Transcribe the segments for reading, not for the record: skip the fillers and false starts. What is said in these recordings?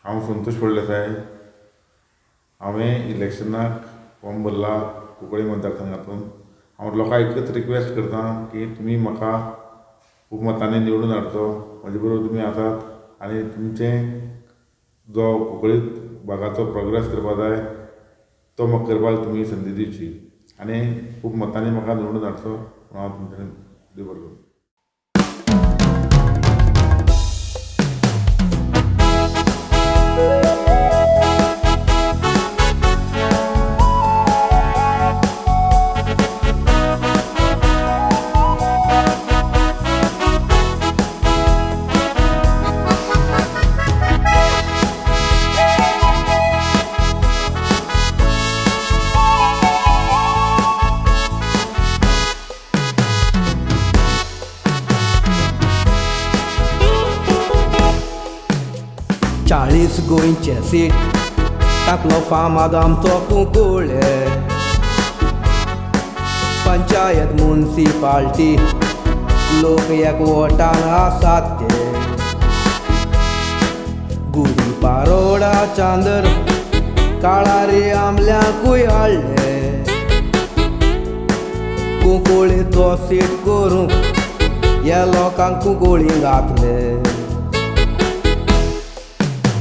हांव संतोश फळदेसाय. हांवें इलेक्शनाक फॉर्म भरला कुंकळी मतदारसंघातून. हांव लोकांक एकच रिक्वेस्ट करता की तुमी म्हाका खूब मतांनी निवडून हाडचो. म्हजे बरोबर तुमी आसात आनी तुमचे जो कुंकळी भागाचो प्रोग्रेस करपा जाय तो म्हाका करपाक तुमी संदी दिवची आनी खूब मतांनी म्हाका निवडून हाडचो म्हणून हांव तुमचे देव बरें करूं. चाळीस गोंयचे सीट तातलो फामाद आमचो कुंकळे. पंचायत मुन्सिपाल्टी लोक एकवटान आसात ते. गुडी पारोडा चांदर काळारी आमल्यांकूय हाडले. कुंकळेचो सीट करूंक ह्या लोकांक कुंकळी घातले.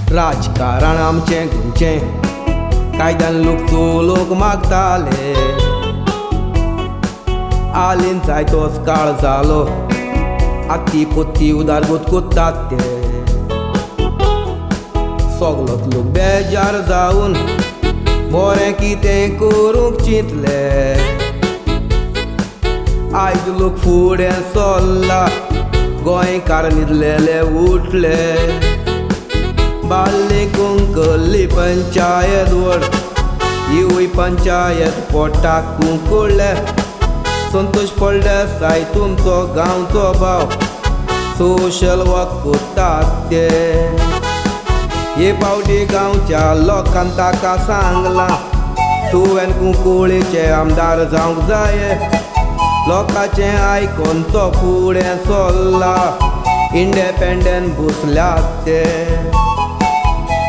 राजकारण आमचें गोंयचें कायद्यान लोक चलोवंक मागताले. आलीन जायतोच काळ जालो आती पोत्ती उदारगत कोत्तात ते. सगलोच लोक बेजार जावन बरें कितें करूंक चिंतले. आयज लोक फुडें सरला गोंयकार न्हिदलेले उठले. बाल्ली कुंकळ्ळी पंचायत व्हड ही पंचायत पोटाक कुंकळ्ळे. संतोष फळदेसाय तुमचो गांवचो भाव सोशल वर्क कोत्तात ते. हे फावटी गांवच्या लोकांक ताका सांगलां तुवें कुंकळेचे आमदार जावंक जाय. लोकांचें आयकोन तो फुडें सरला इंडिपेंडंट बसल्यात ते.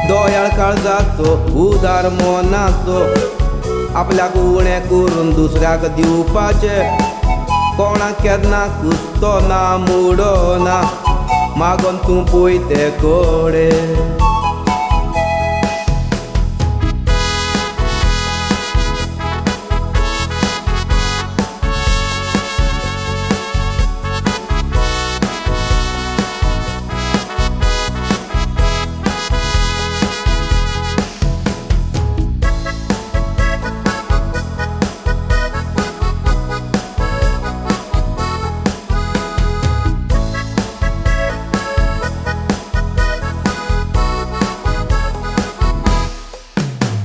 दोयाळ काळजाचो उदार मोनाचो आपल्याक उणें करून दुसऱ्याक दिवपाचे. कोणाक केन्ना कुसतो ना मोडो ना मागोन तूं पळयते कोडे.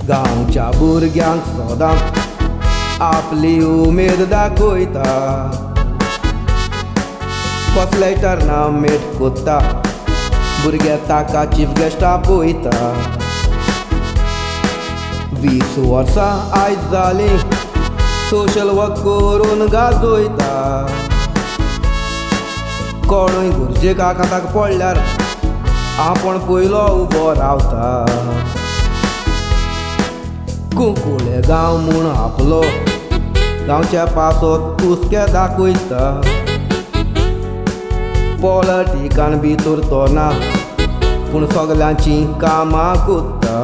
गांवच्या भुरग्यांक सदांच आपली उमेद दाखयता. कसलेय टर्नामेंट कोत्ता भुरगे ताका चीफ गेस्टा पळयता. 20 वर्सां आयज जालीं सोशल वर्क करून गाजयता. कोणूय गुरजेक आकांताक पडल्यार आपण पयलो उबो रावता. कुंकळे गांव म्हूण आपलो गांवच्या पासोत कुसके दाखयता. पॉलिटिकान भितर तो ना पूण सगल्यांची कामां कोत्ता.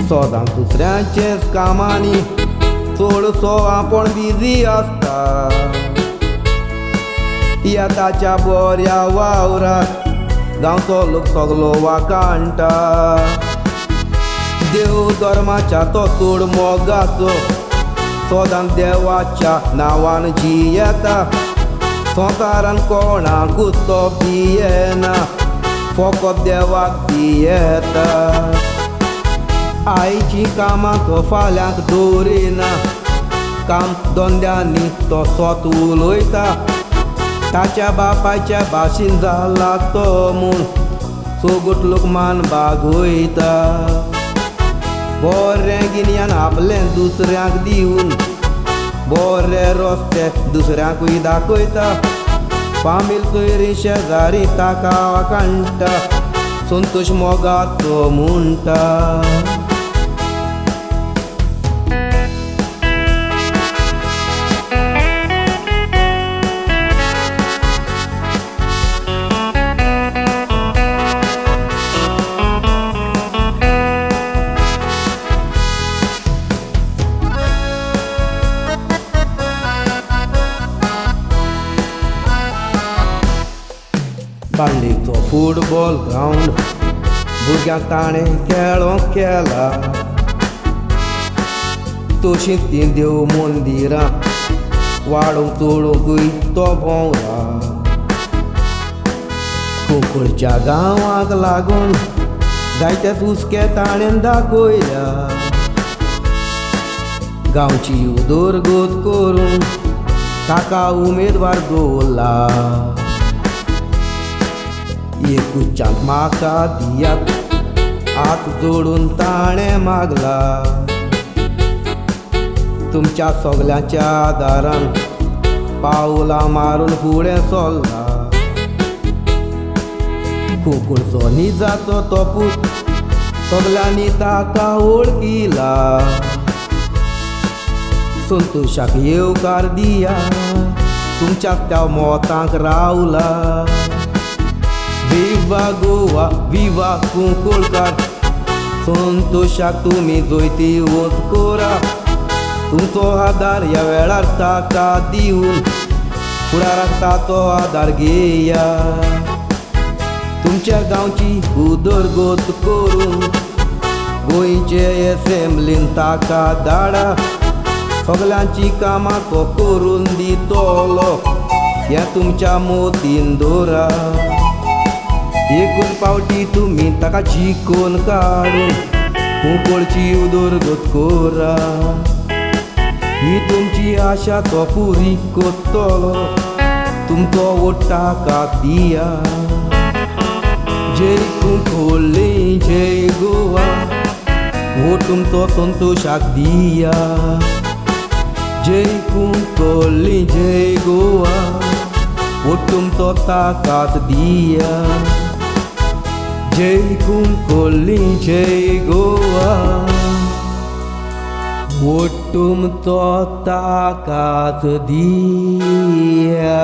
सदांच दुसऱ्यांचेच कामांनी चडसो आपण बिजी आसता. येताच्या बऱ्या वावराक गांवचो लोक सगलो वाकाणटा. देव धर्माच्या तो चड मोगाचो सदांच देवाच्या नांवान जियेता. संवसारान कोणाकूच तो भियेना फकत देवाक भियेता. आयची कामां तो फाल्यांक दवरिना. काम धंद्यांनी तो स्वत उलयता. ताच्या बापायच्या भाशेन जाला तो म्हूण सगळो लोक मान बागयता. बरें गिन्यान आपलें दुसऱ्यांक दिवन बरे रस्ते दुसऱ्यांकूय दाखयता. फामील सोयरी शेजारी ताका वाकाणटा. संतोष मोगाचो म्हणटा. बांडीचो फुटबॉल ग्राउंड भुरग्यांक ताणें खेळोंक केला. तशींच तीं देव मंदिरां वाडोवंक चोडोवंकूय तो भोंवला. कोंकणच्या गांवांक लागून जायते हुस्के ताणें दाखयल्या. गांवची उदरगत करून ताका उमेदवार दवरला. एकूचांत म्हाका दियात हात जोडून ताणें मागला. तुमच्या सगल्यांच्या आदारान पावलां मारून फुडें सरला. कोंकणचो निजाचो तो पूत सगल्यांनी ताका वळखिला. संतोशाक येवकार दिया तुमच्या त्या मोतांक रावला. विवा गोवा विवा कुंकळकार संतोशाक तुमी जोयती वच कोरा. तुमचो आदार ह्या वेळार ताका दिवन फुडाराक ताचो आदार घेया. तुमच्या गांवची उदरगत करून गोंयचे एसेंब्लीन ताका धाडा. सगल्यांची कामां तो करून दितलो हें तुमच्या मोतीन दवरा. एकूच पावटी तुमी ताका जिखोवन काडून कोंकणची उदरगत कोरा. ही तुमची आशा तो पुरी करतलो तुमचो वोट ताका दिया. जय कोंकणी जय गोवा वोट तुमचो संतोशाक दिया. जय कोंकणी जय गोवा वोट तुमचो ताकाच दिया. जय कोंकणी जय गोवा वोट तुमचो ताकाच दिया.